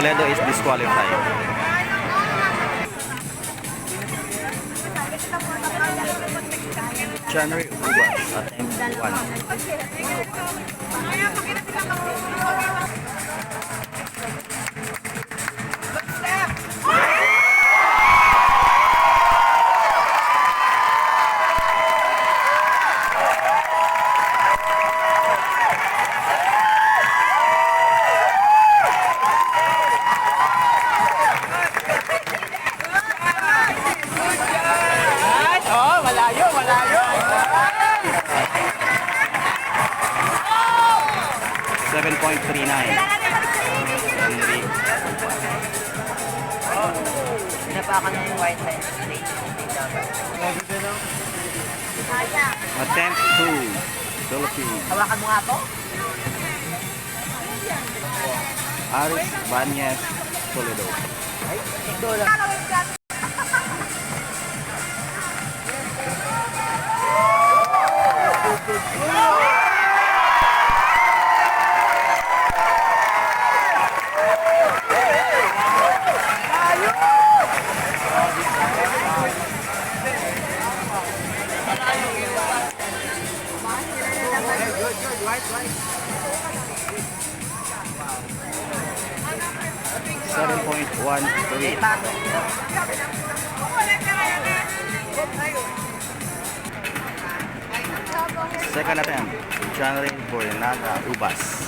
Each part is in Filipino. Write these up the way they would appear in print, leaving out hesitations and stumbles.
Toledo is disqualified. January Ubas, attempt 1. 7.39. Henry. Pinapakan na yung white line. Attempt 2. Philippines. Hawakan mo nga po. Aris Banyes, Toledo. Ay, ito lang. 7.13. Second attempt, January Borinaga, Ubas.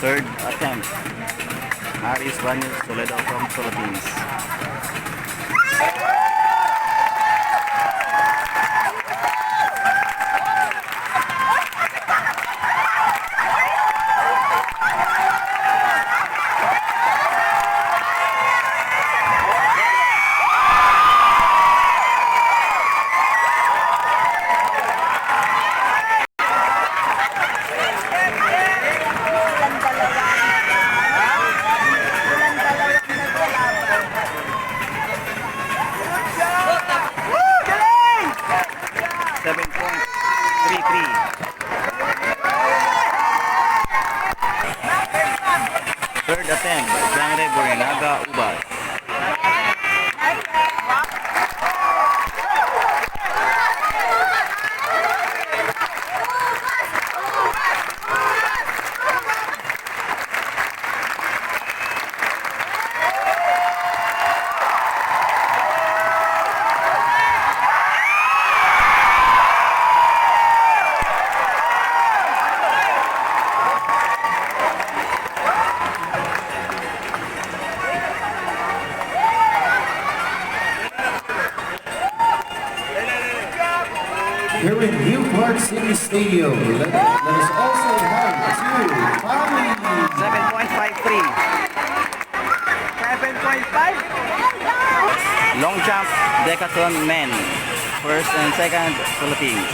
Third attempt, Aris Banyes, Toledo from Philippines. Third attempt, January Borinaga, Ubas. Here in New Park City Stadium, let us also hug to Family. 7.53. 7.5. Long jump, decathlon men. First and second, Philippines.